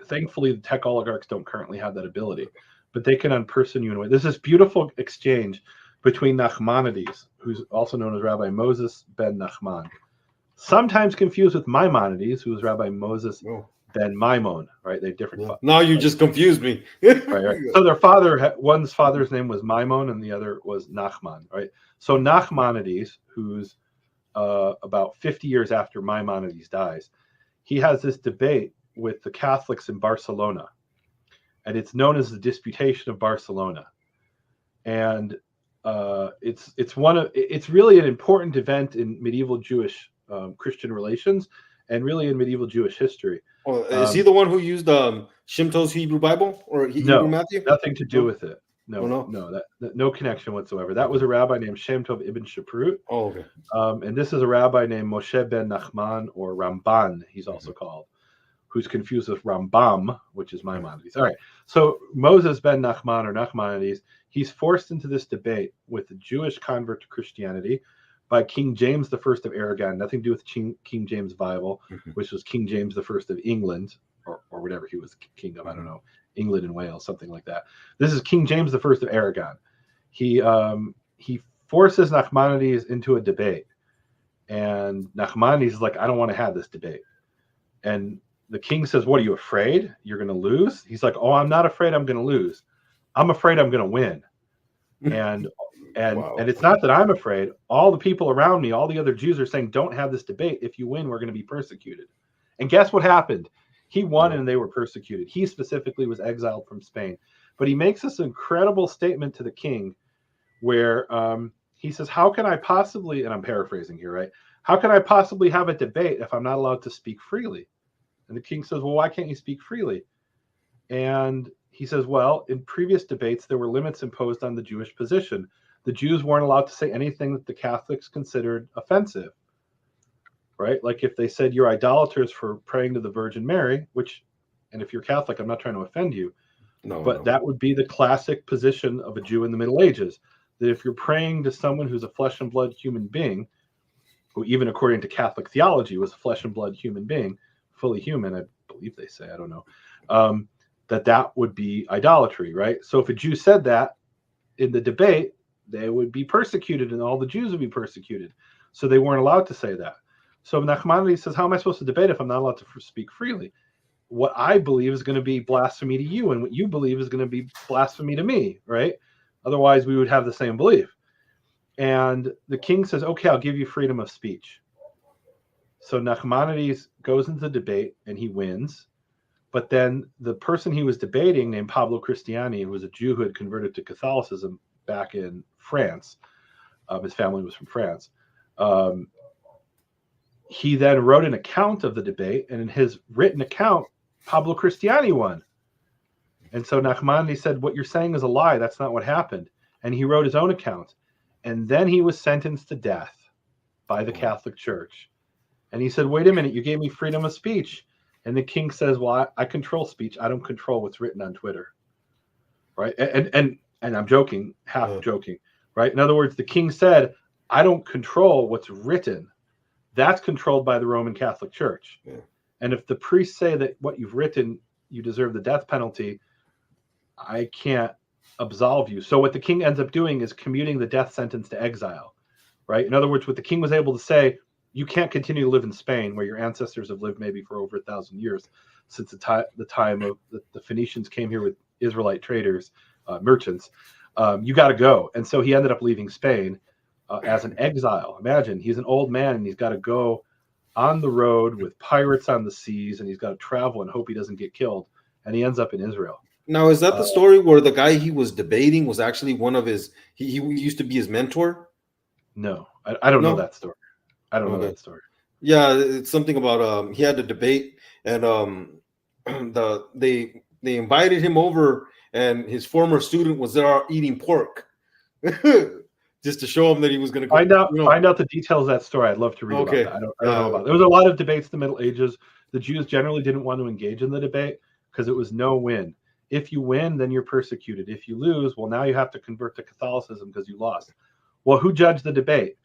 Thankfully, the tech oligarchs don't currently have that ability, but they can unperson you in a way. There's this beautiful exchange between Nachmanides, who's also known as Rabbi Moses ben Nachman, sometimes confused with Maimonides, who was Rabbi Moses ben Maimon, right? They have different fathers. Now you just confused me. right. So their father, one's father's name was Maimon and the other was Nachman, right? So Nachmanides, who's about 50 years after Maimonides dies, he has this debate with the Catholics in Barcelona, and it's known as the Disputation of Barcelona. And it's really an important event in medieval Jewish Christian relations, and really in medieval Jewish history. Well, is he the one who used Shimto's Hebrew Bible or Hebrew Matthew? Nothing to do with it. No, no connection whatsoever. That was a rabbi named Shem Tov ibn Shaprut. Oh, okay. And this is a rabbi named Moshe ben Nachman, or Ramban, he's also called, who's confused with Rambam, which is Maimonides. All right. So Moses ben Nachman, or Nachmanides, he's forced into this debate with a Jewish convert to Christianity by King James I of Aragon, nothing to do with King James Bible, which was King James I of England, or whatever he was king of, I don't know, England and Wales, something like that. This is King James I of Aragon. He forces Nachmanides into a debate, and Nachmanides is like, I don't want to have this debate. And the king says, what, are you afraid you're going to lose? He's like, oh, I'm not afraid I'm going to lose. I'm afraid I'm going to win. And it's not that I'm afraid. All the people around me, all the other Jews are saying, don't have this debate. If you win, we're going to be persecuted. And guess what happened? He won and they were persecuted. He specifically was exiled from Spain. But he makes this incredible statement to the king where he says, how can I possibly, and I'm paraphrasing here, right? How can I possibly have a debate if I'm not allowed to speak freely? And the king says, well, why can't you speak freely? And he says, well, in previous debates, there were limits imposed on the Jewish position. The Jews weren't allowed to say anything that the Catholics considered offensive, right? Like if they said you're idolaters for praying to the Virgin Mary, which, and if you're Catholic, I'm not trying to offend you, but that would be the classic position of a Jew in the Middle Ages, that if you're praying to someone who's a flesh and blood human being, who even according to Catholic theology was a flesh and blood human being, fully human, I believe they say, I don't know, that would be idolatry, right? So if a Jew said that in the debate, they would be persecuted and all the Jews would be persecuted. So they weren't allowed to say that. So Nachmanides says, how am I supposed to debate if I'm not allowed to speak freely? What I believe is going to be blasphemy to you, and what you believe is going to be blasphemy to me, right? Otherwise, we would have the same belief. And the king says, okay, I'll give you freedom of speech. So Nachmanides goes into the debate and he wins. But then the person he was debating, named Pablo Cristiani, who was a Jew who had converted to Catholicism back in France, his family was from France, he then wrote an account of the debate, and in his written account, Pablo Cristiani won. And so Nachmanides said, what you're saying is a lie. That's not what happened. And he wrote his own account. And then he was sentenced to death by the Catholic Church. And he said, wait a minute, you gave me freedom of speech. And the king says, well, I control speech. I don't control what's written on Twitter. Right. And I'm joking, half joking. Right. In other words, the king said, I don't control what's written. That's controlled by the Roman Catholic Church. Yeah. And if the priests say that what you've written, you deserve the death penalty, I can't absolve you. So what the king ends up doing is commuting the death sentence to exile. Right. In other words, what the king was able to say, you can't continue to live in Spain, where your ancestors have lived maybe for over 1,000 years, since the time of the Phoenicians came here with Israelite traders, merchants. You got to go. And so he ended up leaving Spain as an exile. Imagine, he's an old man and he's got to go on the road with pirates on the seas, and he's got to travel and hope he doesn't get killed. And he ends up in Israel. Now, is that the story where the guy he was debating was actually one of his, he used to be his mentor? No, I don't know that story. I don't know that story. Yeah, it's something about he had a debate, and they invited him over, and his former student was there eating pork, just to show him that he was going to find out the details of that story. I'd love to read about that. I don't know about it. There was a lot of debates in the Middle Ages. The Jews generally didn't want to engage in the debate because it was no win. If you win, then you're persecuted. If you lose, well, now you have to convert to Catholicism because you lost. Well, who judged the debate?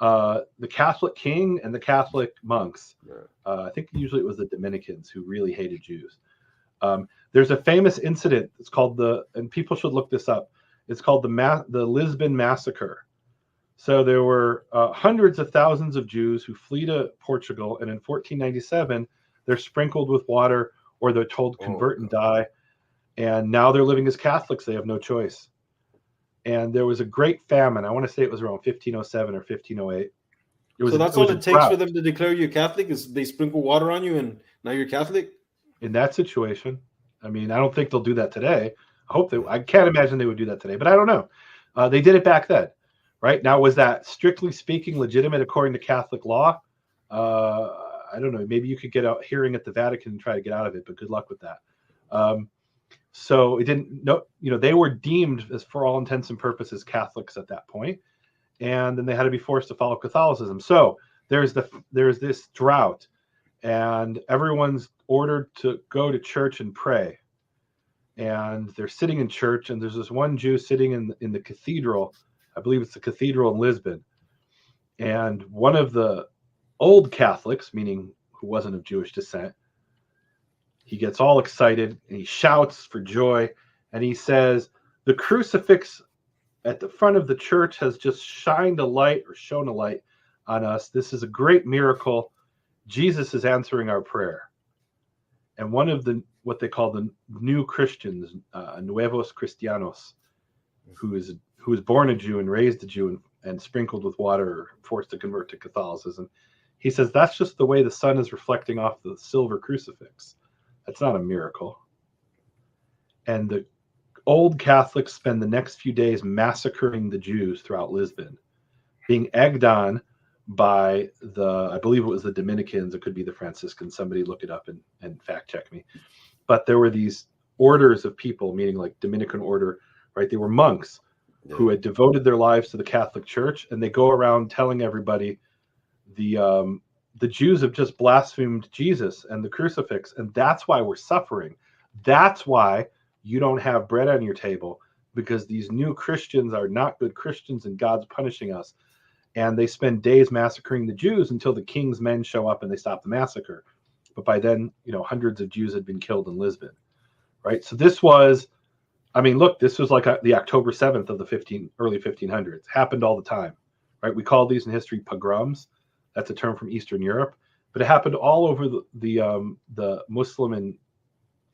The Catholic king and the Catholic monks. I think usually it was the Dominicans who really hated Jews. There's a famous incident. It's called and people should look this up. It's called the Lisbon Massacre. So there were hundreds of thousands of Jews who flee to Portugal, and in 1497, they're sprinkled with water, or they're told convert and die. And now they're living as Catholics. They have no choice. And there was a great famine. I want to say it was around 1507 or 1508. So that's all it takes for them to declare you Catholic is they sprinkle water on you and now you're Catholic? In that situation. I mean, I don't think they'll do that today. I can't imagine they would do that today, but I don't know. They did it back then, right? Now, was that strictly speaking legitimate according to Catholic law? I don't know. Maybe you could get a hearing at the Vatican and try to get out of it, but good luck with that. So it didn't. No, they were deemed, as for all intents and purposes, Catholics at that point, and then they had to be forced to follow Catholicism. So there's this drought, and everyone's ordered to go to church and pray. And they're sitting in church, and there's this one Jew sitting in the cathedral. I believe it's the cathedral in Lisbon. And one of the old Catholics, meaning who wasn't of Jewish descent, he gets all excited and he shouts for joy. And he says, the crucifix at the front of the church has just shone a light on us. This is a great miracle. Jesus is answering our prayer. And one of what they call the new Christians, Nuevos Cristianos, who is born a Jew and raised a Jew and sprinkled with water or forced to convert to Catholicism, he says that's just the way the sun is reflecting off the silver crucifix. That's not a miracle. And the old Catholics spend the next few days massacring the Jews throughout Lisbon, being egged on by I believe it was the Dominicans, it could be the Franciscans, somebody look it up and fact check me. But there were these orders of people, meaning like Dominican order, right? They were monks who had devoted their lives to the Catholic Church, and they go around telling everybody the Jews have just blasphemed Jesus and the crucifix, and that's why we're suffering. That's why you don't have bread on your table, because these new Christians are not good Christians and God's punishing us. And they spend days massacring the Jews until the king's men show up and they stop the massacre. But by then, hundreds of Jews had been killed in Lisbon, right? So this was, this was like the October 7th of the early 1500s. Happened all the time, right? We call these in history pogroms. That's a term from Eastern Europe, but it happened all over the Muslim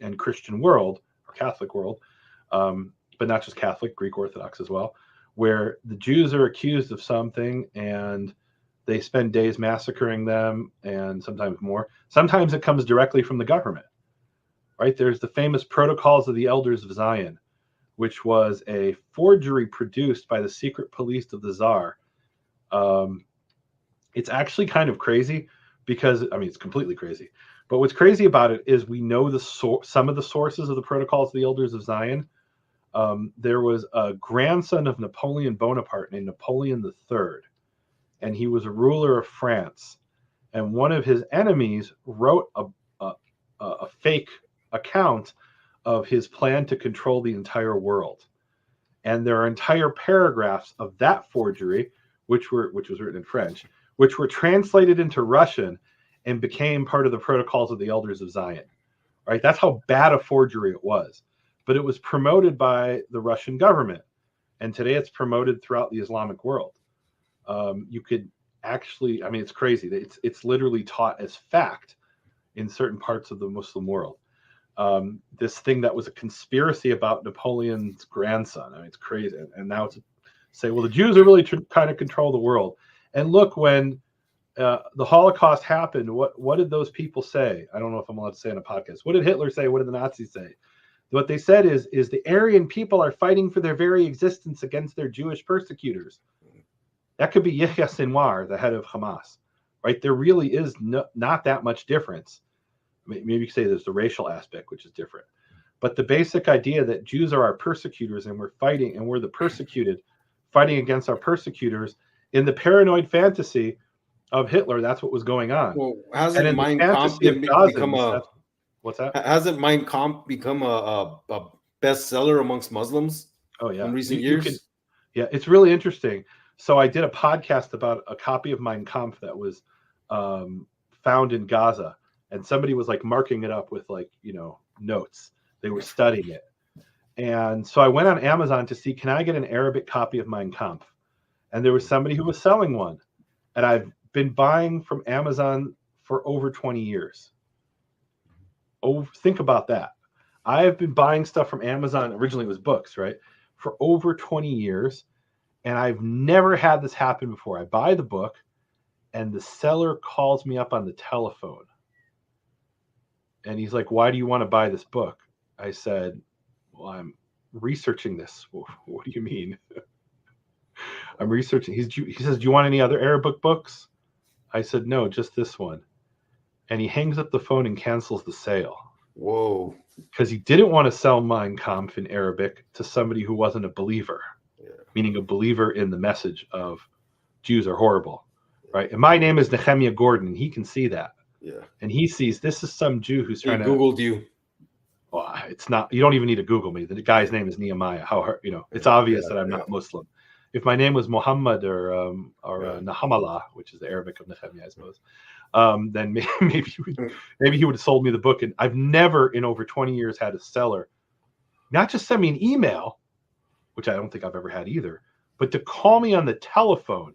and Christian world, or Catholic world, but not just Catholic, Greek Orthodox as well, where the Jews are accused of something and they spend days massacring them, and sometimes more. Sometimes it comes directly from the government, right? There's the famous Protocols of the Elders of Zion, which was a forgery produced by the secret police of the Tsar. It's actually kind of crazy because, it's completely crazy. But what's crazy about it is we know some of the sources of the Protocols of the Elders of Zion. There was a grandson of Napoleon Bonaparte named Napoleon III, and he was a ruler of France. And one of his enemies wrote a fake account of his plan to control the entire world. And there are entire paragraphs of that forgery, which was written in French, which were translated into Russian and became part of the Protocols of the Elders of Zion. Right? That's how bad a forgery it was. But it was promoted by the Russian government. And today it's promoted throughout the Islamic world. You could actually, it's crazy. It's literally taught as fact in certain parts of the Muslim world. This thing that was a conspiracy about Napoleon's grandson. It's crazy. And now it's say, well, the Jews are really trying to control the world. And look, when the Holocaust happened, what did those people say? I don't know if I'm allowed to say on a podcast. What did Hitler say? What did the Nazis say? What they said is the Aryan people are fighting for their very existence against their Jewish persecutors. That could be Yahya Sinwar, the head of Hamas, right? There really is not that much difference. Maybe you could say there's the racial aspect, which is different. But the basic idea that Jews are our persecutors and we're fighting and we're the persecuted, fighting against our persecutors, in the paranoid fantasy of Hitler, that's what was going on. Well, hasn't Mein Kampf become a... What's that? Hasn't Mein Kampf become a bestseller amongst Muslims? Oh yeah, in recent years. Yeah, it's really interesting. So I did a podcast about a copy of Mein Kampf that was found in Gaza, and somebody was like marking it up with notes. They were studying it. And so I went on Amazon to see, can I get an Arabic copy of Mein Kampf? And there was somebody who was selling one. And I've been buying from Amazon for over 20 years. Oh, think about that. I have been buying stuff from Amazon. Originally it was books, right? For over 20 years. And I've never had this happen before. I buy the book and the seller calls me up on the telephone. And he's like, why do you want to buy this book? I said, well, I'm researching this. What do you mean? I'm researching. He says, do you want any other Arabic books? I said, no, just this one. And he hangs up the phone and cancels the sale. Whoa. Because he didn't want to sell Mein Kampf in Arabic to somebody who wasn't a believer, meaning a believer in the message of Jews are horrible, right? And my name is Nehemiah Gordon, and he can see that. Yeah. And he sees this is some Jew who's trying to. He Googled you. Well, it's not. You don't even need to Google me. The guy's name is Nehemiah. It's obvious that I'm not Muslim. If my name was Muhammad or Nahamallah, which is the Arabic of Nehemiah, I suppose, then maybe he would have sold me the book. And I've never in over 20 years had a seller not just send me an email, which I don't think I've ever had either, but to call me on the telephone,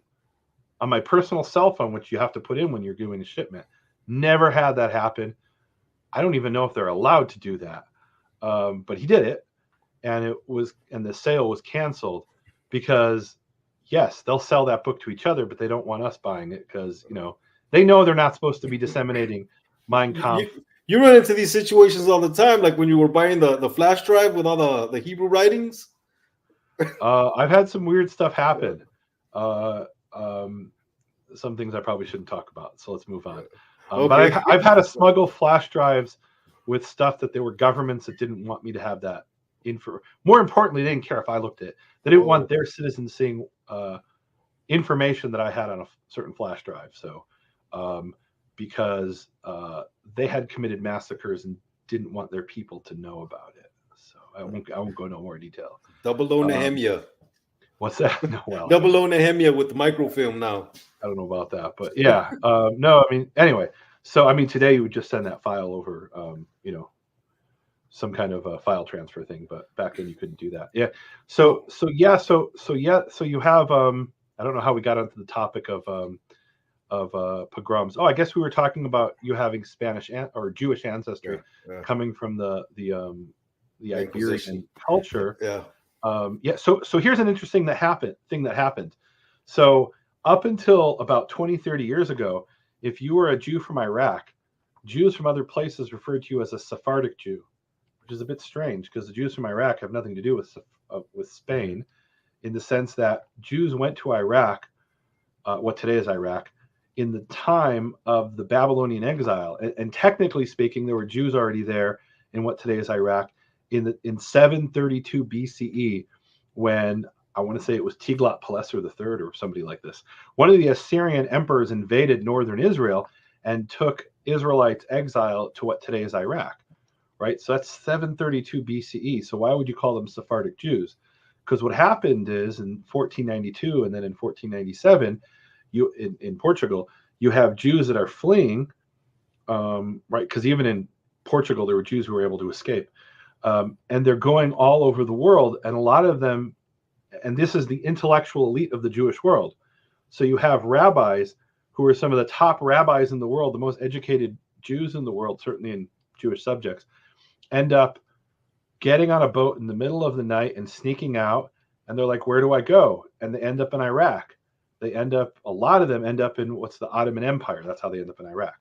on my personal cell phone, which you have to put in when you're doing a shipment. Never had that happen. I don't even know if they're allowed to do that. But he did it, and the sale was canceled because, yes, they'll sell that book to each other, but they don't want us buying it because, they know they're not supposed to be disseminating Mein Kampf. You run into these situations all the time, like when you were buying the flash drive with all the Hebrew writings. I've had some weird stuff happen. Some things I probably shouldn't talk about, so let's move on. Okay. But I've had to smuggle flash drives with stuff that there were governments that didn't want me to have that info. More importantly, they didn't care if I looked at it. They didn't want their citizens seeing information that I had on a certain flash drive. So because they had committed massacres and didn't want their people to know about it. So I won't go no more detail. Double O Nehemiah. What's that? No, well, Double O Nehemiah with the microfilm now. I don't know about that, but yeah. No, I mean, anyway. So, I mean, today you would just send that file over, some kind of a file transfer thing, but back then you couldn't do that. Yeah. So you have, I don't know how we got onto the topic of pogroms. Oh, I guess we were talking about you having Spanish or Jewish ancestry coming from the Iberian culture. Yeah. So here's an interesting thing that happened. So up until about 20, 30 years ago, if you were a Jew from Iraq, Jews from other places referred to you as a Sephardic Jew, which is a bit strange because the Jews from Iraq have nothing to do with Spain, in the sense that Jews went to Iraq, what today is Iraq, in the time of the Babylonian exile. And technically speaking, there were Jews already there in what today is Iraq in 732 BCE, when I want to say it was Tiglath-Pileser III or somebody like this. One of the Assyrian emperors invaded northern Israel and took Israelites exile to what today is Iraq, right? So that's 732 BCE. So why would you call them Sephardic Jews? Because what happened is in 1492 and then in 1497, in Portugal, you have Jews that are fleeing, right? Because even in Portugal, there were Jews who were able to escape. And they're going all over the world, and a lot of them, and this is the intellectual elite of the Jewish world. So you have rabbis who are some of the top rabbis in the world, the most educated Jews in the world, certainly in Jewish subjects, end up getting on a boat in the middle of the night and sneaking out. And they're like, where do I go? And they end up in Iraq. A lot of them end up in what's the Ottoman Empire. That's how they end up in Iraq.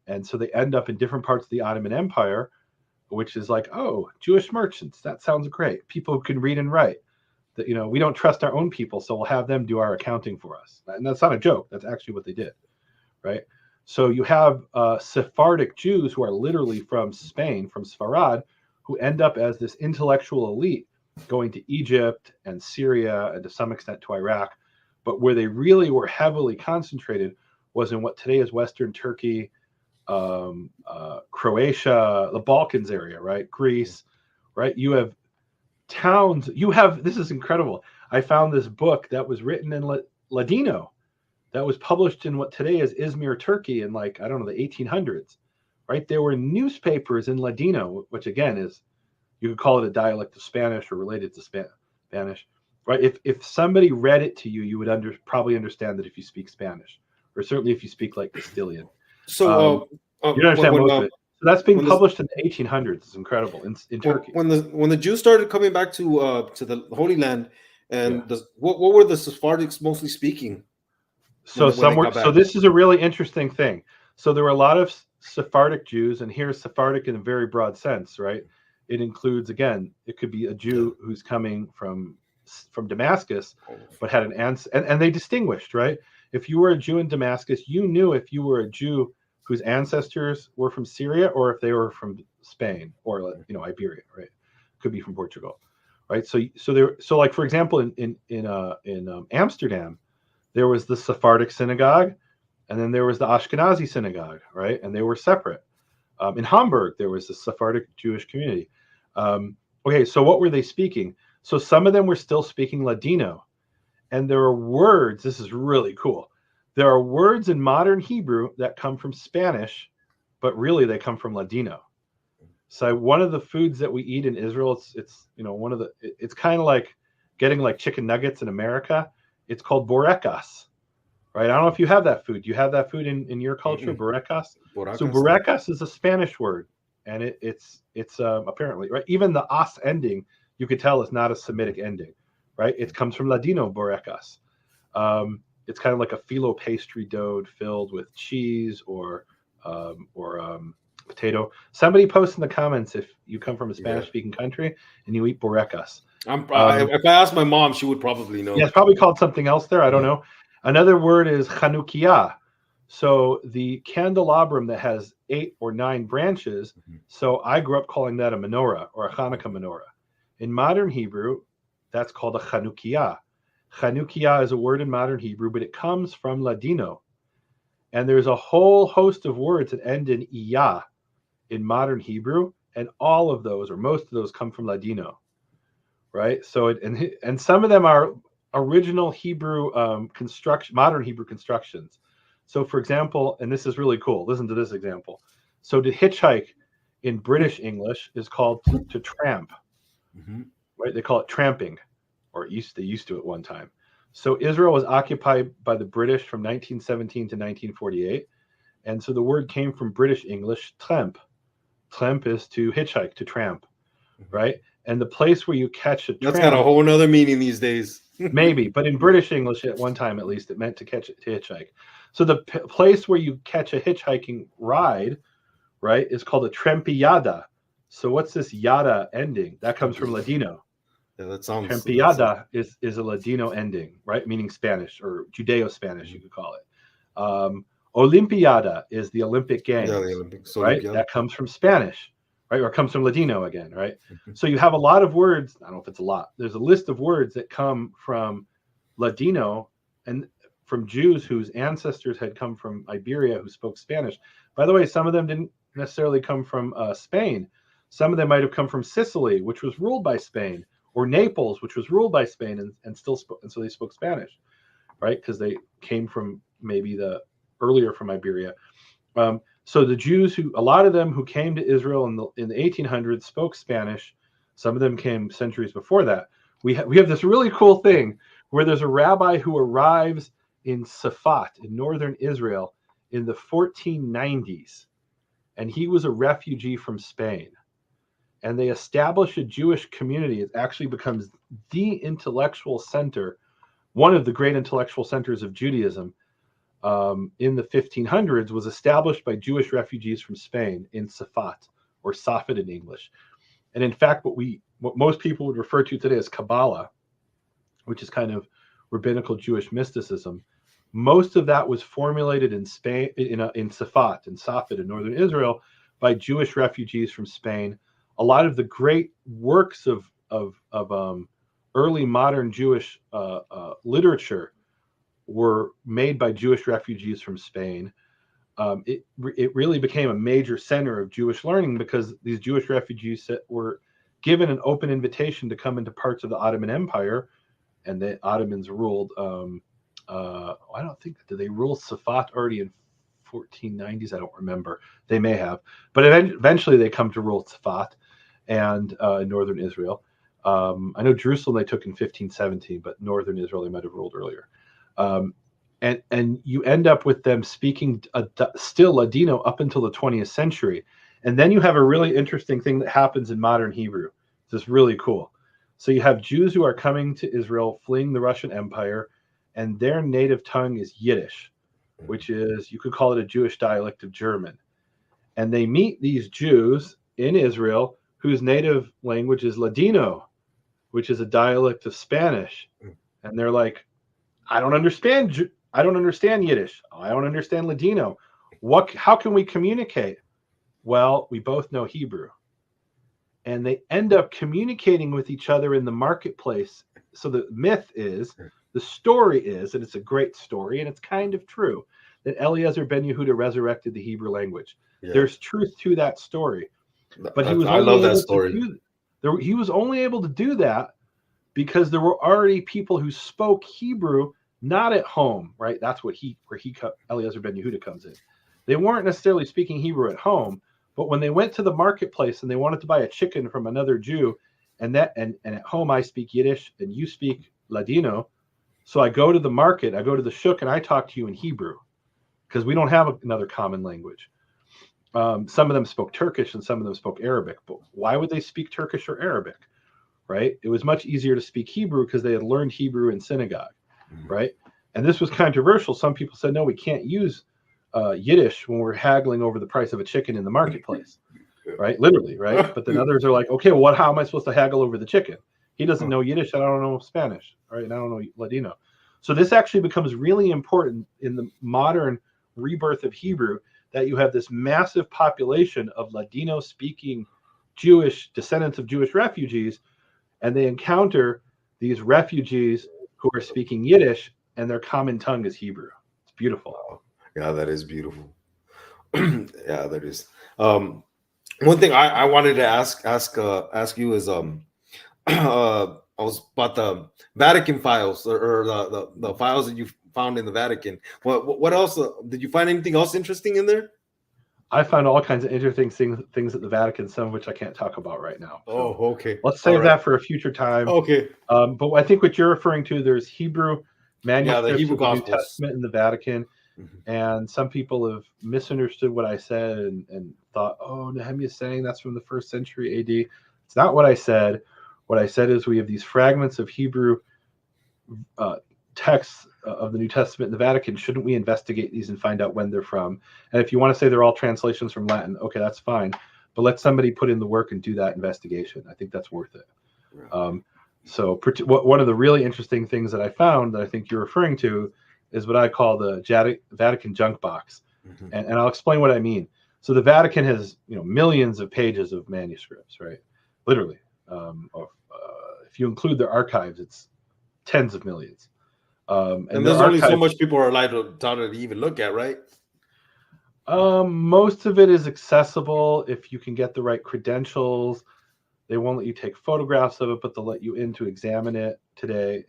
And so they end up in different parts of the Ottoman Empire, which is like, oh, Jewish merchants. That sounds great. People who can read and write. That, we don't trust our own people, so we'll have them do our accounting for us. And that's not a joke. That's actually what they did, right? So you have Sephardic Jews who are literally from Spain, from Sfarad, who end up as this intellectual elite going to Egypt and Syria and to some extent to Iraq. But where they really were heavily concentrated was in what today is Western Turkey, Croatia, the Balkans area, right? Greece, right? You have towns. This is incredible. I found this book that was written in Ladino that was published in what today is Izmir, Turkey in the 1800s, right? There were newspapers in Ladino, which again is, you could call it a dialect of Spanish or related to Spanish, right? If somebody read it to you, you would probably understand that if you speak Spanish, or certainly if you speak like Castilian. So You don't understand most of it. So that's being when this, published in the 1800s. It's incredible in Turkey. when the Jews started coming back to the Holy Land, and Yeah. what were the Sephardics mostly speaking? So when they got so back? this is a really interesting thing. So there were a lot of Sephardic Jews, and here's Sephardic in a very broad sense, right? It includes, again, it could be a Jew who's coming from Damascus, but had an ancestor, and they distinguished, right? If you were a Jew in Damascus, you knew if you were a Jew whose ancestors were from Syria or if they were from Spain or Iberia, right? Could be from Portugal, right? So like for example in Amsterdam, there was the Sephardic synagogue, and then there was the Ashkenazi synagogue, right? And they were separate. In Hamburg, there was the Sephardic Jewish community. Okay, so what were they speaking? So some of them were still speaking Ladino, and there are words. This is really cool. There are words in modern Hebrew that come from Spanish, but really they come from Ladino. So one of the foods that we eat in Israel, it's kind of like getting like chicken nuggets in America. It's called borekas, right? I don't know if you have that food. Do you have that food in your culture, borekas? So borekas is a Spanish word, and it's apparently, right. Even the as ending, you could tell is not a Semitic ending, right? It comes from Ladino borekas. It's kind of like a phyllo pastry dough filled with cheese or potato. Somebody post in the comments if you come from a Spanish-speaking country and you eat borekas. If I asked my mom, she would probably know. Yeah, it's probably called something else there. I don't know. Another word is Chanukiah. So the candelabrum that has 8 or 9 branches. So I grew up calling that a menorah or a Hanukkah menorah. In modern Hebrew, that's called a Chanukiah. Chanukiah is a word in modern Hebrew, but it comes from Ladino. And there's a whole host of words that end in iyah in modern Hebrew, and all of those, or most of those, come from Ladino, right? So, and some of them are original Hebrew modern Hebrew constructions. So, for example, and this is really cool. Listen to this example. So, to hitchhike in British English is called to tramp, right? They call it tramping, or they used to at one time. So Israel was occupied by the British from 1917 to 1948. And so the word came from British English, tramp. Tramp is to hitchhike, to tramp, right? And the place where you catch a tramp. That's got a whole other meaning these days. Maybe, but in British English at one time at least, it meant to hitchhike. So the place where you catch a hitchhiking ride, right, is called a trempiada. So what's this yada ending? That comes from Ladino. Yeah, that sounds. Trempiada is a Ladino ending, right? Meaning Spanish or Judeo-Spanish, you could call it. Olimpiada is the Olympic Games, the Olympics, right? That comes from Spanish, right? Or comes from Ladino again, right? So you have a lot of words. I don't know if it's a lot. There's a list of words that come from Ladino and from Jews whose ancestors had come from Iberia who spoke Spanish. By the way, some of them didn't necessarily come from Spain. Some of them might have come from Sicily, which was ruled by Spain, or Naples, which was ruled by Spain, and so they spoke Spanish, right? Because they came from maybe earlier from Iberia. So the Jews a lot of them who came to Israel in the 1800s spoke Spanish. Some of them came centuries before that. We have this really cool thing where there's a rabbi who arrives in Safat in northern Israel in the 1490s, and he was a refugee from Spain. And they establish a Jewish community. It actually becomes the intellectual center, one of the great intellectual centers of Judaism in the 1500s, was established by Jewish refugees from Spain in Safat, or Safed in English. And in fact, what most people would refer to today as Kabbalah, which is kind of rabbinical Jewish mysticism, most of that was formulated in Spain, in Safat, in Safed in northern Israel, by Jewish refugees from Spain. A lot of the great works of early modern Jewish literature were made by Jewish refugees from Spain. It really became a major center of Jewish learning because these Jewish refugees were given an open invitation to come into parts of the Ottoman Empire, and the Ottomans ruled. I don't think, did they rule Safat already in 1490s. I don't remember. They may have, but eventually they come to rule Tzfat and in northern Israel. I know Jerusalem they took in 1517, but northern Israel they might have ruled earlier. And you end up with them speaking still Ladino up until the 20th century. And then you have a really interesting thing that happens in modern Hebrew. It's really cool. So you have Jews who are coming to Israel, fleeing the Russian Empire, and their native tongue is Yiddish, which is, you could call it a Jewish dialect of German. And they meet these Jews in Israel whose native language is Ladino, which is a dialect of Spanish. And they're like, I don't understand Yiddish. I don't understand Ladino. How can we communicate? Well, we both know Hebrew. And they end up communicating with each other in the marketplace. So the myth is, the story is, and it's a great story, and it's kind of true, that Eliezer ben Yehuda resurrected the Hebrew language. Yeah. There's truth to that story. But he was I love that story. He was only able to do that because there were already people who spoke Hebrew, not at home, right? That's where Eliezer ben Yehuda comes in. They weren't necessarily speaking Hebrew at home, but when they went to the marketplace and they wanted to buy a chicken from another Jew, and at home I speak Yiddish and you speak Ladino, so I go to the market, I go to the shuk, and I talk to you in Hebrew because we don't have another common language. Some of them spoke Turkish and some of them spoke Arabic, but why would they speak Turkish or Arabic, right? It was much easier to speak Hebrew because they had learned Hebrew in synagogue, right? And this was controversial. Some people said, no, we can't use Yiddish when we're haggling over the price of a chicken in the marketplace, right? Literally, right? But then others are like, okay, well, how am I supposed to haggle over the chicken? He doesn't know Yiddish. I don't know Spanish, right? And I don't know Ladino. So this actually becomes really important in the modern rebirth of Hebrew, that you have this massive population of Ladino-speaking Jewish descendants of Jewish refugees, and they encounter these refugees who are speaking Yiddish, and their common tongue is Hebrew. It's beautiful. Wow. Yeah, that is beautiful. Yeah, that is. One thing I wanted to ask you is I was about the Vatican files or the files that you found in the Vatican. What else did you find? Anything else interesting in there? I found all kinds of interesting things at the Vatican, some of which I can't talk about right now. So okay. Let's save that for a future time. Okay. But I think what you're referring to, there's Hebrew manuscripts the Hebrew of the New Gospels. Testament in the Vatican, and some people have misunderstood what I said and thought, oh, Nehemiah's saying that's from the 1st century AD. It's not what I said. What I said is we have these fragments of Hebrew texts of the New Testament in the Vatican. Shouldn't we investigate these and find out when they're from? And if you want to say they're all translations from Latin, okay, that's fine. But let somebody put in the work and do that investigation. I think that's worth it. Right. So one of the really interesting things that I found that I think you're referring to is what I call the Vatican junk box. And I'll explain what I mean. So the Vatican has millions of pages of manuscripts, right? Literally. If you include their archives, it's tens of millions. And there's only so much people are allowed to even look at, right? Most of it is accessible if you can get the right credentials. They won't let you take photographs of it, but they'll let you in to examine it today.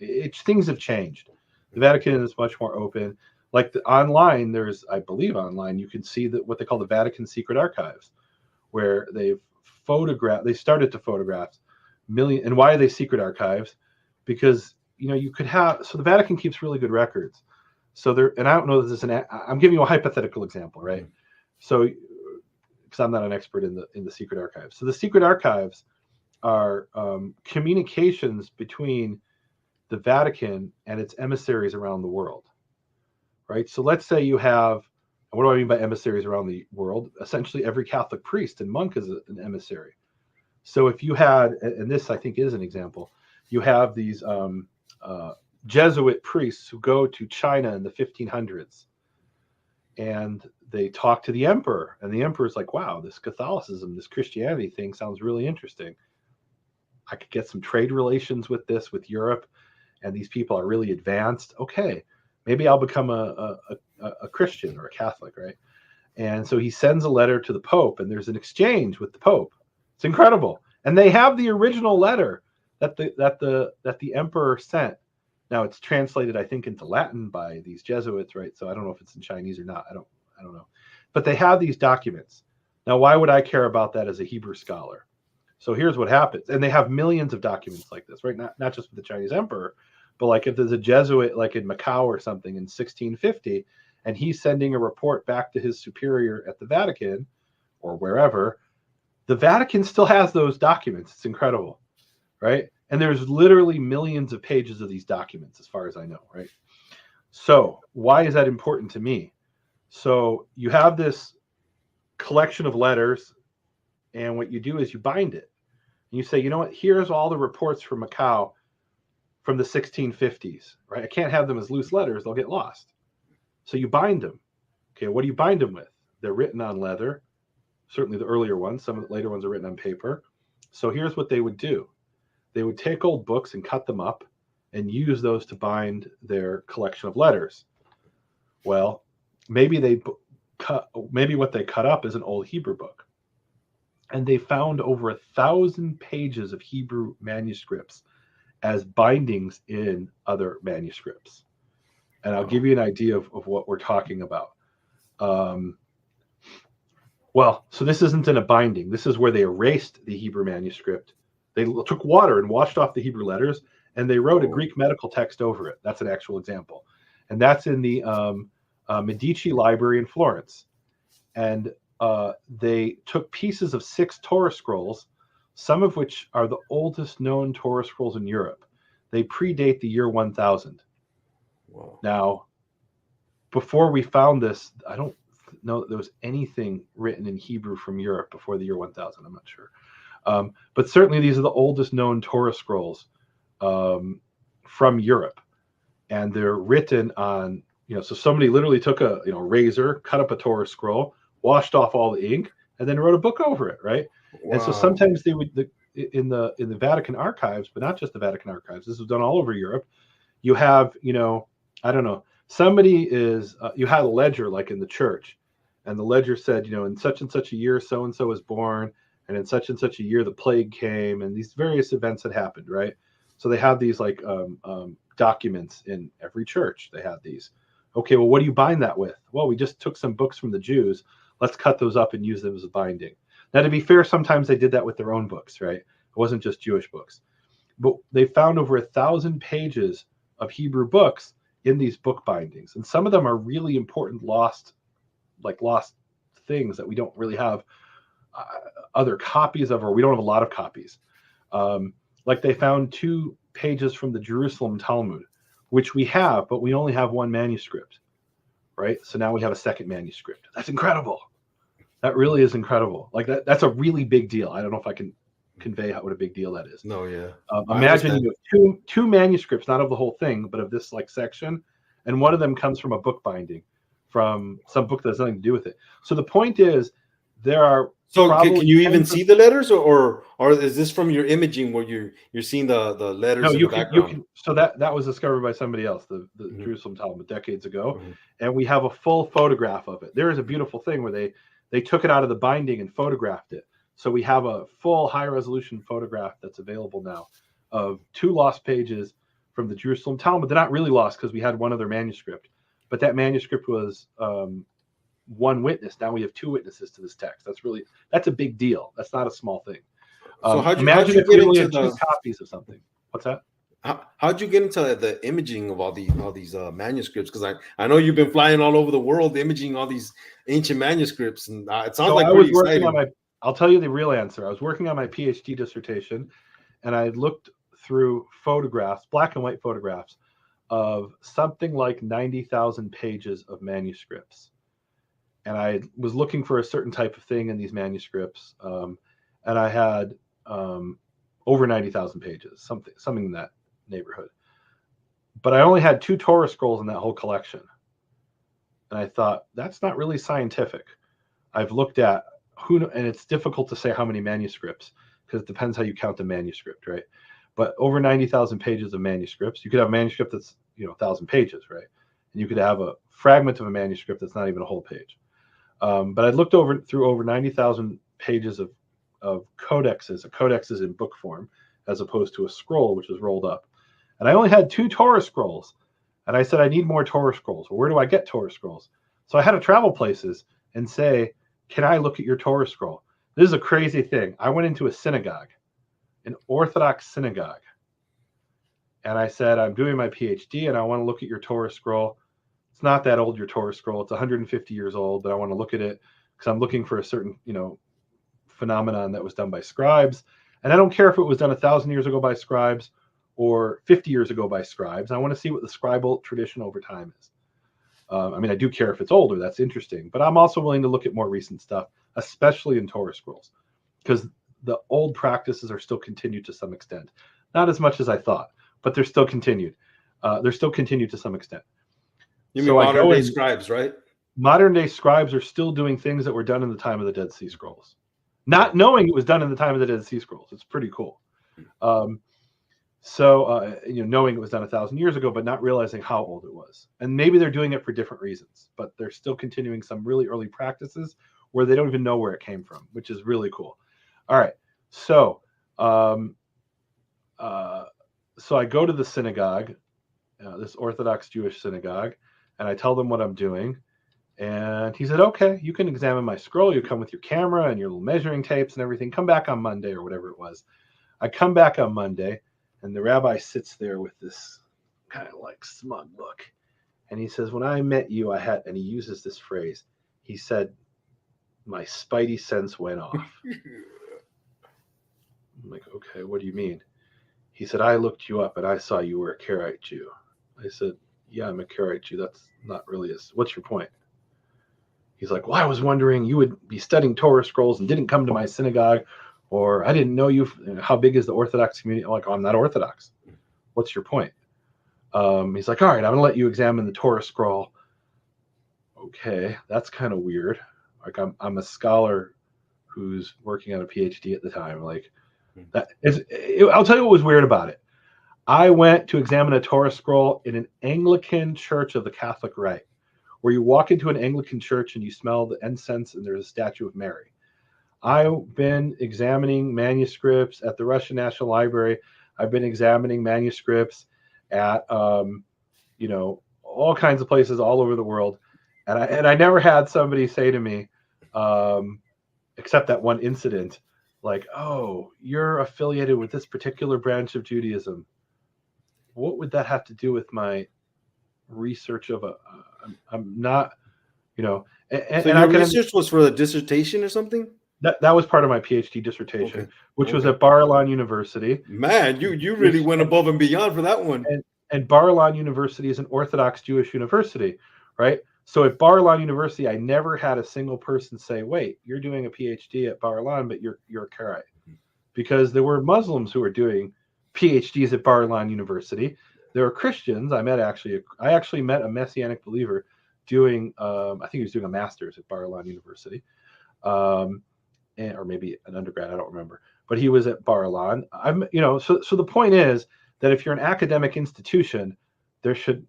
Things have changed. The Vatican is much more open. Like online, I believe online, you can see what they call the Vatican Secret Archives, where they started to photograph million. And why are they secret archives? Because you could have, so the Vatican keeps really good records. So and I don't know this is I'm giving you a hypothetical example, right? So, because I'm not an expert in the secret archives. So the secret archives are communications between the Vatican and its emissaries around the world, right? So let's say you have, what do I mean by emissaries around the world? Essentially every Catholic priest and monk is an emissary. So if you had, and this I think is an example, you have these Jesuit priests who go to China in the 1500s, and they talk to the emperor, and the emperor's like, wow, this Catholicism, this Christianity thing sounds really interesting. I could get some trade relations with Europe, and these people are really advanced. Okay, maybe I'll become a Christian or a Catholic, right? And so he sends a letter to the Pope, and there's an exchange with the Pope. It's incredible. And they have the original letter that the emperor sent. Now it's translated, I think, into Latin by these Jesuits, right? So I don't know if it's in Chinese or not. I don't know. But they have these documents. Now, why would I care about that as a Hebrew scholar? So here's what happens. And they have millions of documents like this, right? Not just with the Chinese emperor, but like if there's a Jesuit like in Macau or something in 1650, and he's sending a report back to his superior at the Vatican or wherever, the Vatican still has those documents. It's incredible, right? And there's literally millions of pages of these documents, as far as I know, right? So why is that important to me? So you have this collection of letters, and what you do is you bind it. And you say, you know what? Here's all the reports from Macau from the 1650s, right? I can't have them as loose letters. They'll get lost. So you bind them. Okay, what do you bind them with? They're written on leather, certainly the earlier ones. Some of the later ones are written on paper. So here's what they would do. They would take old books and cut them up and use those to bind their collection of letters. Well, maybe what they cut up is an old Hebrew book. And they found over 1,000 pages of Hebrew manuscripts as bindings in other manuscripts. And I'll give you an idea of what we're talking about. Well, so this isn't in a binding. This is where they erased the Hebrew manuscript. They took water and washed off the Hebrew letters, and they wrote a Greek medical text over it. That's an actual example. And that's in the Medici Library in Florence. And they took pieces of 6 Torah scrolls, some of which are the oldest known Torah scrolls in Europe. They predate the year 1000. Wow. Now, before we found this, I don't know that there was anything written in Hebrew from Europe before the year 1000. I'm not sure. But certainly these are the oldest known Torah scrolls from Europe. And they're written on, so somebody literally took a razor, cut up a Torah scroll, washed off all the ink, and then wrote a book over it, right? Wow. And so sometimes they would, in the Vatican archives, but not just the Vatican archives, this was done all over Europe. You have, I don't know, somebody is, you had a ledger like in the church, and the ledger said, in such and such a year, so-and-so was born, and in such and such a year, the plague came, and these various events had happened, right? So they have these like documents in every church. They have these. Okay, well, what do you bind that with? Well, we just took some books from the Jews. Let's cut those up and use them as a binding. Now, to be fair, sometimes they did that with their own books, right? It wasn't just Jewish books. But they found over 1,000 pages of Hebrew books in these book bindings. And some of them are really important lost things that we don't really have other copies of, or we don't have a lot of copies. Like they found 2 pages from the Jerusalem Talmud, which we have, but we only have 1 manuscript, right? So now we have a second manuscript. That's incredible. That really is incredible. Like that's a really big deal. I don't know if I can convey what a big deal that is. No, yeah. Imagine you have two manuscripts, not of the whole thing, but of this like section, and one of them comes from a book binding, from some book that has nothing to do with it. So the point is, there are. So can you even see the letters, or is this from your imaging where you're seeing the letters? No, in the background? You can. So that was discovered by somebody else, the mm-hmm. Jerusalem Talmud, decades ago, mm-hmm. and we have a full photograph of it. There is a beautiful thing where they took it out of the binding and photographed it. So we have a full high-resolution photograph that's available now of 2 lost pages from the Jerusalem Talmud. They're not really lost because we had one other manuscript, but that manuscript was 1 witness. Now we have 2 witnesses to this text. That's a big deal. That's not a small thing. So imagine if we only had 2 copies of something. What's that? How'd you get into the imaging of all these manuscripts? Because I know you've been flying all over the world imaging all these ancient manuscripts, and it sounds like pretty exciting. I'll tell you the real answer. I was working on my PhD dissertation, and I looked through photographs, black and white photographs, of something like 90,000 pages of manuscripts. And I was looking for a certain type of thing in these manuscripts, and I had over 90,000 pages, something in that neighborhood. But I only had 2 Torah scrolls in that whole collection. And I thought, that's not really scientific. I've looked at and it's difficult to say how many manuscripts, because it depends how you count the manuscript, right? But over 90,000 pages of manuscripts. You could have a manuscript that's 1,000 pages, right? And you could have a fragment of a manuscript that's not even a whole page. But I looked through over 90,000 pages of codexes. A codex is in book form, as opposed to a scroll, which is rolled up. And I only had 2 Torah scrolls. And I said, I need more Torah scrolls. Well, where do I get Torah scrolls? So I had to travel places and say, can I look at your Torah scroll? This is a crazy thing. I went into a synagogue, an Orthodox synagogue, and I said, I'm doing my PhD and I want to look at your Torah scroll. It's not that old, your Torah scroll. It's 150 years old, but I want to look at it because I'm looking for a certain, phenomenon that was done by scribes. And I don't care if it was done 1,000 years ago by scribes or 50 years ago by scribes. I want to see what the scribal tradition over time is. I do care if it's older. That's interesting. But I'm also willing to look at more recent stuff, especially in Torah scrolls, because the old practices are still continued to some extent. Not as much as I thought, but they're still continued. They're still continued to some extent. You mean modern day scribes, right? Modern day scribes are still doing things that were done in the time of the Dead Sea Scrolls, not knowing it was done in the time of the Dead Sea Scrolls. It's pretty cool. Knowing it was done 1,000 years ago, but not realizing how old it was. And maybe they're doing it for different reasons, but they're still continuing some really early practices where they don't even know where it came from, which is really cool. All right. So I go to the synagogue, this Orthodox Jewish synagogue, and I tell them what I'm doing. And he said, okay, you can examine my scroll. You come with your camera and your little measuring tapes and everything. Come back on Monday or whatever it was. I come back on Monday, and the rabbi sits there with this kind of like smug look. And he says, when I met you, and he uses this phrase. He said, my spidey sense went off. I'm like, okay, what do you mean? He said, I looked you up and I saw you were a Karaite Jew. I said, yeah, I'm a Karaite Jew. That's not really what's your point? He's like, well, I was wondering, you would be studying Torah scrolls and didn't come to my synagogue, or I didn't know you. How big is the Orthodox community? I'm like, oh, I'm not Orthodox. What's your point? He's like, all right, I'm going to let you examine the Torah scroll. Okay, that's kind of weird. Like, I'm a scholar who's working on a PhD at the time. Like, I'll tell you what was weird about it. I went to examine a Torah scroll in an Anglican church of the Catholic Rite, where you walk into an Anglican church and you smell the incense and there's a statue of Mary. I've been examining manuscripts at the Russian National Library. I've been examining manuscripts at, all kinds of places all over the world. And I never had somebody say to me, except that one incident, like, oh, you're affiliated with this particular branch of Judaism. What would that have to do with my research of I'm not, so your research was for the dissertation or something? That was part of my PhD dissertation, which was at Bar-Ilan University. Man, you really went above and beyond for that one. And Bar-Ilan University is an Orthodox Jewish university, right? So at Bar-Ilan University, I never had a single person say, wait, you're doing a PhD at Bar-Ilan, but you're a Karaite. Because there were Muslims who were doing PhDs at Bar-Ilan University. There were Christians. I actually met a Messianic believer doing, I think he was doing a master's at Bar-Ilan University, or maybe an undergrad, I don't remember. But he was at Bar-Ilan. So the point is that if you're an academic institution, there should,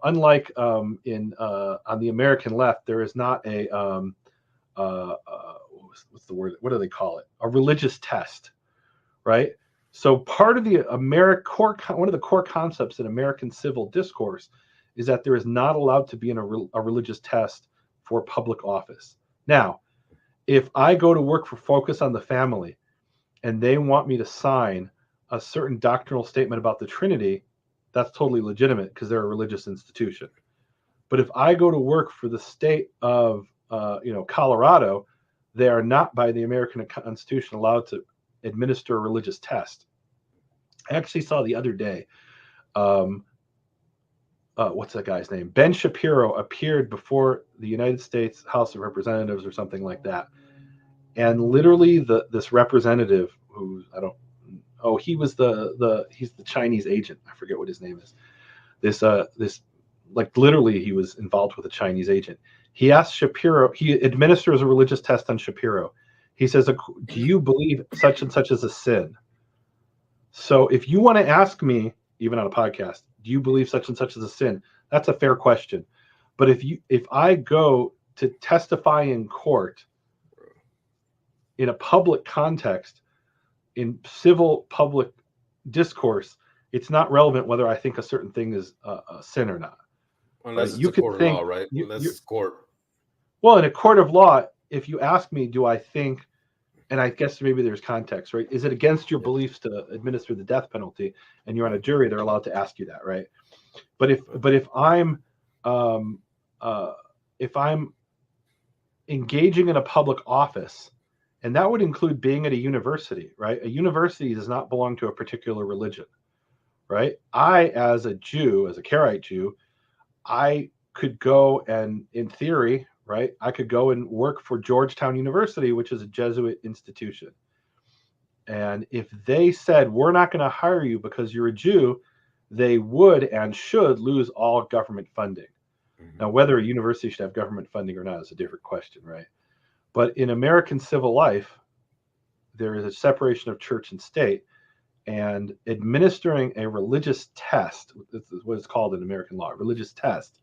unlike on the American left, there is not a what's the word? What do they call it? A religious test, right? So part of the one of the core concepts in American civil discourse is that there is not allowed to be a religious test for public office. Now, if I go to work for Focus on the Family and they want me to sign a certain doctrinal statement about the Trinity, that's totally legitimate because they're a religious institution. But if I go to work for the state of Colorado, they are not, by the American Constitution, allowed to administer a religious test. I actually saw the other day, what's that guy's name? Ben Shapiro appeared before the United States House of Representatives or something like that. And literally this representative he's the Chinese agent. I forget what his name is. This literally he was involved with a Chinese agent. He asked Shapiro, he administers a religious test on Shapiro. He says, do you believe such and such is a sin? So if you want to ask me, even on a podcast, do you believe such and such is a sin? That's a fair question. But if I go to testify in court in a public context, in civil public discourse, it's not relevant whether I think a certain thing is a sin or not. Unless it's a court of law, right? Unless it's court. Well, in a court of law, if you ask me, do I think, and I guess maybe there's context, right? Is it against your beliefs to administer the death penalty? And you're on a jury, they're allowed to ask you that, right? But if I'm um, if I'm engaging in a public office, and that would include being at a university, right? A university does not belong to a particular religion, right? I, as a Jew, as a Karaite Jew, I could go and, in theory, right, I could go and work for Georgetown University, which is a Jesuit institution. And if they said, we're not going to hire you because you're a Jew, they would and should lose all government funding. Now, whether a university should have government funding or not is a different question, right? But in American civil life, there is a separation of church and state, and administering a religious test, this is what it's called in American law, religious test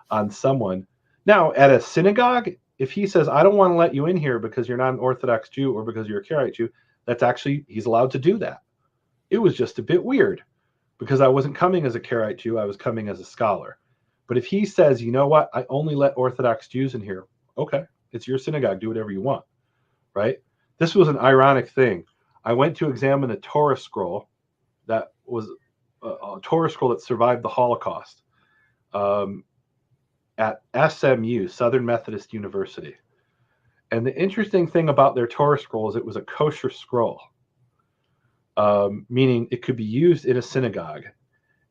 on someone. Now, at a synagogue, if he says, I don't want to let you in here because you're not an Orthodox Jew or because you're a Karaite Jew, that's actually, he's allowed to do that. It was just a bit weird because I wasn't coming as a Karaite Jew, I was coming as a scholar. But if he says, you know what, I only let Orthodox Jews in here, okay, it's your synagogue, do whatever you want, right? This was an ironic thing. I went to examine a Torah scroll that was a Torah scroll that survived the Holocaust at SMU, Southern Methodist University. And the interesting thing about their Torah scroll is it was a kosher scroll, meaning it could be used in a synagogue.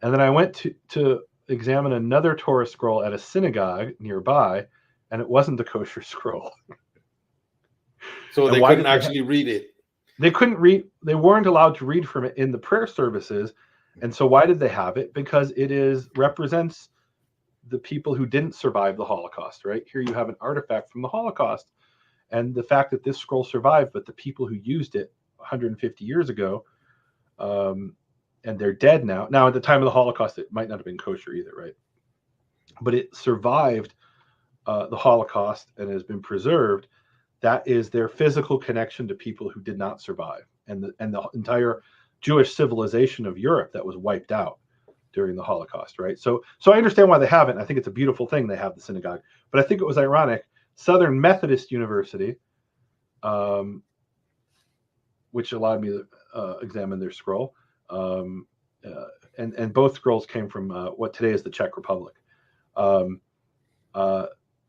And then I went to examine another Torah scroll at a synagogue nearby, and it wasn't the kosher scroll. So they couldn't actually read it. They couldn't read. They weren't allowed to read from it in the prayer services. And so why did they have it? Because it represents the people who didn't survive the Holocaust, right? Here you have an artifact from the Holocaust. And the fact that this scroll survived, but the people who used it 150 years ago, and they're dead now. Now, at the time of the Holocaust, it might not have been kosher either, right? But it survived the Holocaust and has been preserved. That is their physical connection to people who did not survive, and the entire Jewish civilization of Europe that was wiped out during the Holocaust, right? So I understand why they have it. I think it's a beautiful thing they have the synagogue, but I think it was ironic. Southern Methodist University, which allowed me to examine their scroll, and both scrolls came from what today is the Czech Republic.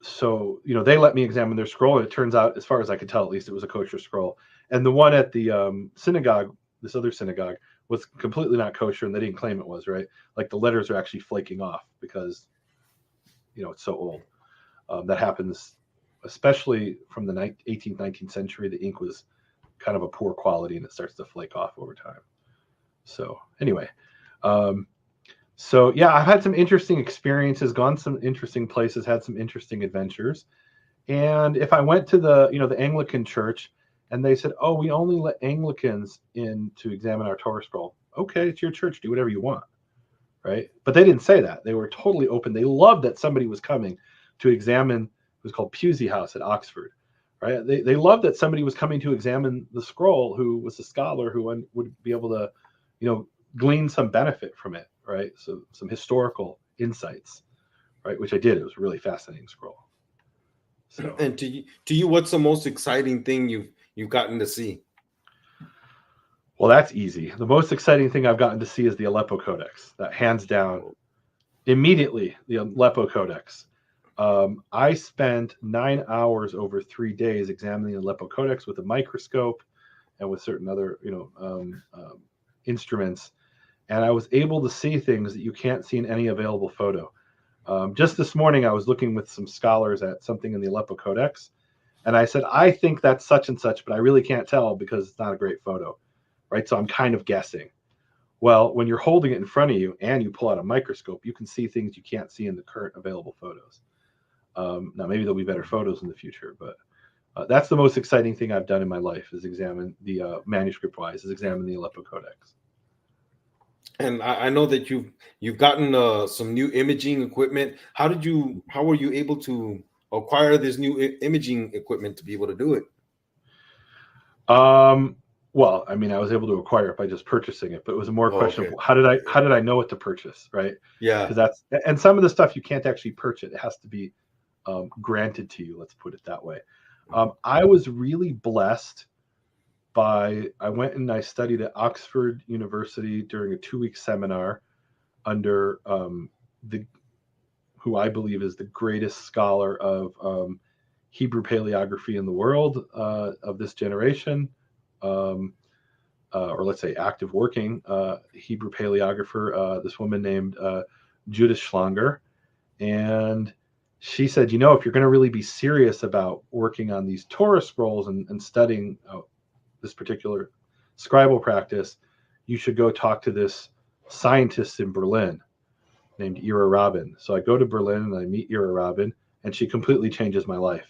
So, they let me examine their scroll, and it turns out, as far as I could tell, at least, it was a kosher scroll. And the one at the synagogue, this other synagogue, was completely not kosher, and they didn't claim it was, right? Like the letters are actually flaking off because, it's so old. That happens, especially from the 18th, 19th century. The ink was kind of a poor quality, and it starts to flake off over time. So anyway, so yeah, I've had some interesting experiences, gone some interesting places, had some interesting adventures. And if I went to the Anglican church and they said, oh, we only let Anglicans in to examine our Torah scroll. Okay, it's your church, do whatever you want, right? But they didn't say that. They were totally open. They loved that somebody was coming to examine, it was called Pusey House at Oxford, right? They loved that somebody was coming to examine the scroll who was a scholar who would be able to, glean some benefit from it, right? So some historical insights, right? Which I did. It was a really fascinating scroll. So, and to you, what's the most exciting thing you've gotten to see? Well, that's easy. The most exciting thing I've gotten to see is the Aleppo Codex. That hands down, immediately, the Aleppo Codex. I spent 9 hours over 3 days examining the Aleppo Codex with a microscope and with certain other, instruments. And I was able to see things that you can't see in any available photo. Just this morning, I was looking with some scholars at something in the Aleppo Codex, and I said, I think that's such and such, but I really can't tell because it's not a great photo, right? So I'm kind of guessing. Well, when you're holding it in front of you and you pull out a microscope, you can see things you can't see in the current available photos. Now, maybe there'll be better photos in the future, but that's the most exciting thing I've done in my life is examine the manuscript-wise, is examine the Aleppo Codex. And I know that you've gotten some new imaging equipment. How were you able to acquire this new imaging equipment to be able to do it? Well, I mean, I was able to acquire it by just purchasing it, but it was a more question of how did I know what to purchase, right? Yeah. Because and some of the stuff you can't actually purchase. It has to be granted to you. Let's put it that way. I was really blessed I went and I studied at Oxford University during a 2-week seminar under who I believe is the greatest scholar of Hebrew paleography in the world of this generation, or let's say active working Hebrew paleographer, this woman named Judith Schlanger. And she said, you know, if you're going to really be serious about working on these Torah scrolls and studying this particular scribal practice, you should go talk to this scientist in Berlin named Ira Rabin. So I go to Berlin and I meet Ira Rabin, and she completely changes my life,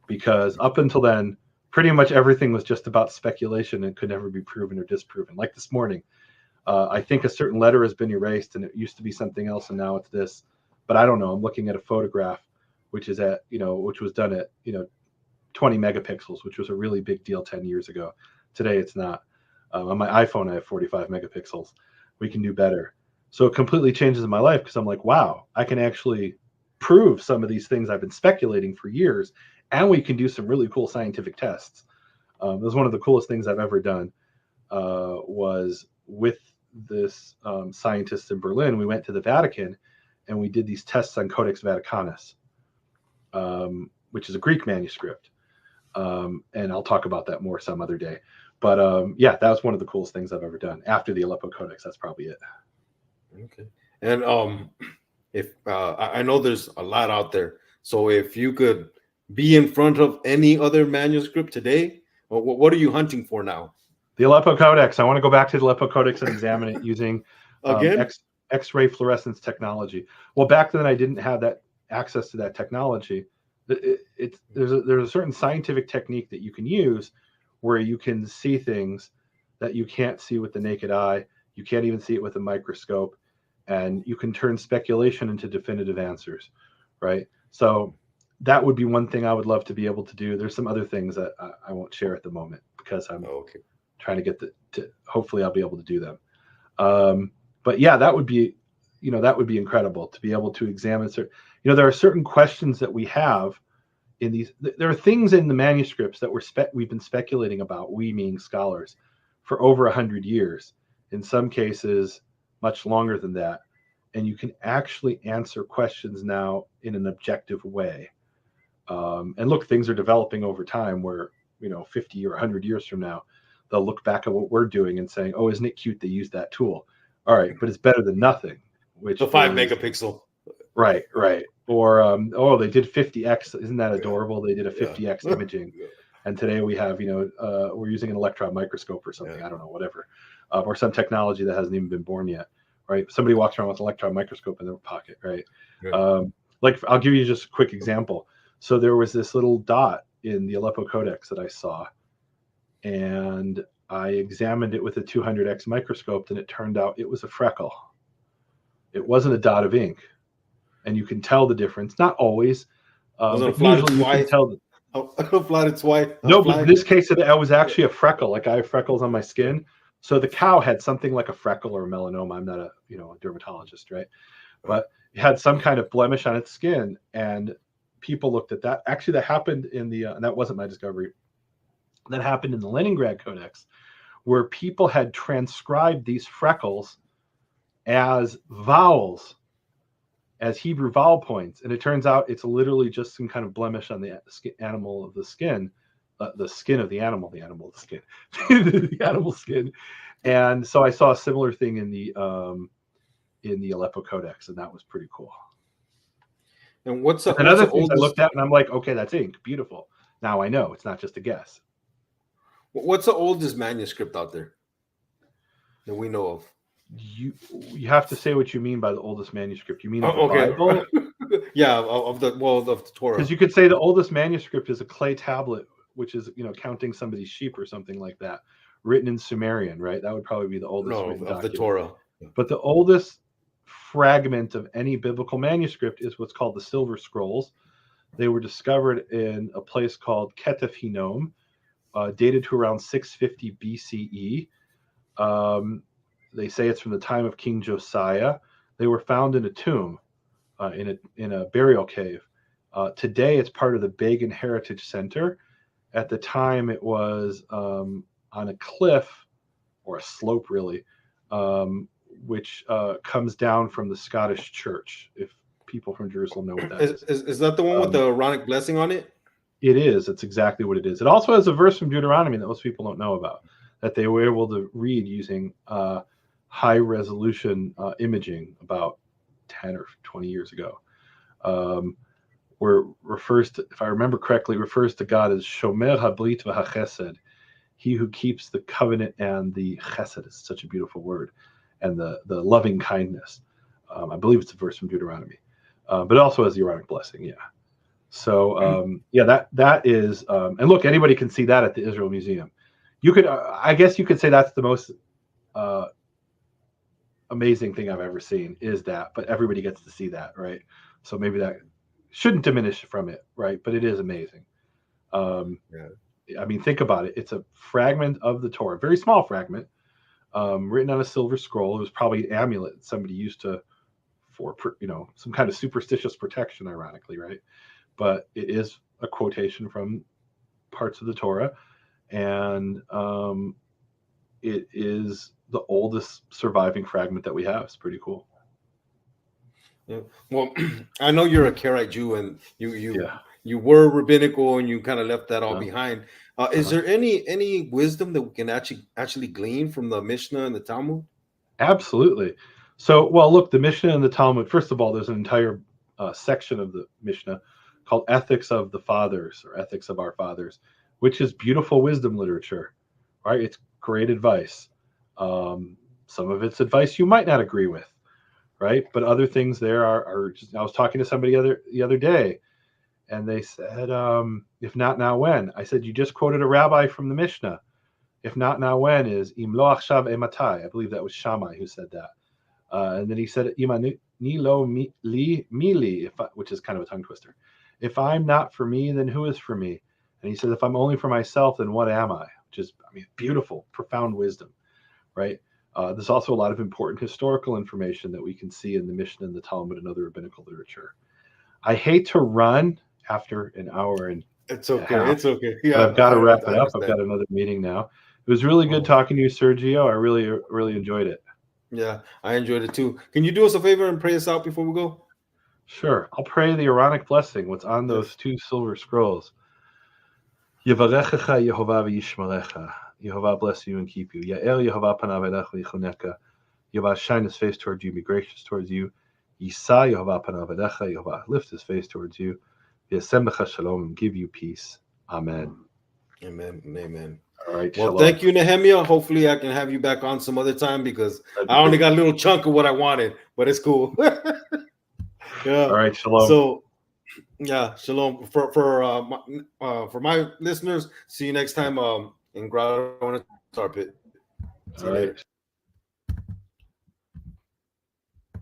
because up until then, pretty much everything was just about speculation and could never be proven or disproven. Like this morning, I think a certain letter has been erased and it used to be something else and now it's this, but I don't know. I'm looking at a photograph, which is at, which was done at, 20 megapixels, which was a really big deal 10 years ago. Today, it's not. On my iPhone, I have 45 megapixels. We can do better. So it completely changes my life, because I'm like, wow, I can actually prove some of these things I've been speculating for years, and we can do some really cool scientific tests. It was one of the coolest things I've ever done. Was with this scientist in Berlin. We went to the Vatican and we did these tests on Codex Vaticanus, which is a Greek manuscript. And I'll talk about that more some other day. But yeah, that was one of the coolest things I've ever done. After the Aleppo Codex, that's probably it. Okay. And if I know there's a lot out there, so if you could be in front of any other manuscript today, what are you hunting for now? The Aleppo Codex. I want to go back to the Aleppo Codex and examine it using X-ray fluorescence technology. Well, back then I didn't have that access to that technology. There's a certain scientific technique that you can use where you can see things that you can't see with the naked eye. You can't even see it with a microscope, and you can turn speculation into definitive answers, right? So that would be one thing I would love to be able to do. There's some other things that I won't share at the moment because I'm trying to get hopefully I'll be able to do them. But yeah, that would be incredible to be able to examine certain, there are certain questions that we have in these. There are things in the manuscripts that we've been speculating about, we meaning scholars, for over 100 years. In some cases, much longer than that. And you can actually answer questions now in an objective way. And look, things are developing over time where, 50 or 100 years from now, they'll look back at what we're doing and saying, oh, isn't it cute they used that tool? All right, but it's better than nothing. Which the 5 megapixel. Right. Or, they did 50x. Isn't that adorable? They did a 50x imaging. Yeah. And today we have, we're using an electron microscope or something. I don't know, whatever. Or some technology that hasn't even been born yet, right? Somebody walks around with an electron microscope in their pocket, right? Like, I'll give you just a quick example. So there was this little dot in the Aleppo Codex that I saw, and I examined it with a 200x microscope, and it turned out it was a freckle. It wasn't a dot of ink, and you can tell the difference. Not always. But usually you can tell. Flat white. No, but in this case, it was actually a freckle. Like, I have freckles on my skin. So the cow had something like a freckle or a melanoma. I'm not a dermatologist, right? But it had some kind of blemish on its skin, and people looked at that. Actually, that happened in the and that wasn't my discovery. That happened in the Leningrad Codex, where people had transcribed these freckles as vowels, as Hebrew vowel points, and it turns out it's literally just some kind of blemish on the animal of the skin. The skin of the animal of the skin, the animal skin. And so I saw a similar thing in the Aleppo Codex, and that was pretty cool. And what's another thing I looked at, and I'm like, okay, that's ink, beautiful. Now I know it's not just a guess. What's the oldest manuscript out there that we know of? You have to say what you mean by the oldest manuscript. You mean of the Bible? Yeah, of the Torah. Because you could say the oldest manuscript is a clay tablet, which is, counting somebody's sheep or something like that, written in Sumerian, right? That would probably be the oldest written document. The Torah. But the oldest fragment of any biblical manuscript is what's called the Silver Scrolls. They were discovered in a place called Ketef Hinnom, dated to around 650 BCE. They say it's from the time of King Josiah. They were found in a tomb, in a burial cave, Today, it's part of the Begun Heritage Center. At the time, it was on a cliff or a slope, really, which comes down from the Scottish Church. If people from Jerusalem know what that is. Is that the one with the Aaronic blessing on it? It is. It's exactly what it is. It also has a verse from Deuteronomy that most people don't know about, that they were able to read using high resolution imaging about 10 or 20 years ago. Where refers to, if I remember correctly, refers to God as Shomer Habrit v'Hachesed, he who keeps the covenant and the chesed. Is such a beautiful word, and the loving kindness. I believe it's a verse from Deuteronomy, but it also has the Aaronic blessing. Yeah. So that is, and look, anybody can see that at the Israel Museum. You could, I guess, you could say that's the most amazing thing I've ever seen is that, but everybody gets to see that, right? So maybe that shouldn't diminish from it, right? But it is amazing. I mean, think about it. It's a fragment of the Torah, a very small fragment, written on a silver scroll. It was probably an amulet somebody used to for some kind of superstitious protection, ironically, right? But it is a quotation from parts of the Torah, and it is the oldest surviving fragment that we have. It's pretty cool. Yeah. Well, I know you're a Karaite Jew, and you were rabbinical, and you kind of left that all behind. Is there any wisdom that we can actually glean from the Mishnah and the Talmud? Absolutely. So, well, look, the Mishnah and the Talmud. First of all, there's an entire section of the Mishnah called Ethics of the Fathers or Ethics of Our Fathers, which is beautiful wisdom literature, right? It's great advice. Some of it's advice you might not agree with, right? But other things there are just, I was talking to somebody the other day, and they said, if not now, when? I said, you just quoted a rabbi from the Mishnah. If not now, when is Im lo achshav ematai. I believe that was Shammai who said that. And then he said, Ima ni lo li, which is kind of a tongue twister. If I'm not for me, then who is for me? And he said, if I'm only for myself, then what am I? Which is, I mean, beautiful, profound wisdom, right? There's also a lot of important historical information that we can see in the Mishnah and the Talmud and other rabbinical literature. I hate to run after an hour and it's okay. It's okay. Yeah, but I've got to wrap it up. I've got another meeting now. It was really good talking to you, Sergio. I really enjoyed it. Yeah, I enjoyed it too. Can you do us a favor and pray us out before we go? Sure. I'll pray the Aaronic blessing, what's on those two silver scrolls. Yevarechecha Yehovah v'yishmerecha. Yehovah bless you and keep you. Ya'er Yehovah panav elecha v'yichoneka. Yehovah shine his face towards you, be gracious towards you. Yisa Yehovah panav elecha. Yehovah lift his face towards you. V'yasem b'cha shalom, and give you peace. Amen. Amen. Amen. All right. Well, shalom. Thank you, Nehemiah. Hopefully, I can have you back on some other time because I only got a little chunk of what I wanted, but it's cool. Yeah. All right. Shalom. So, yeah, shalom for my listeners. See you next time in Grotto and Tar Pit. See you later.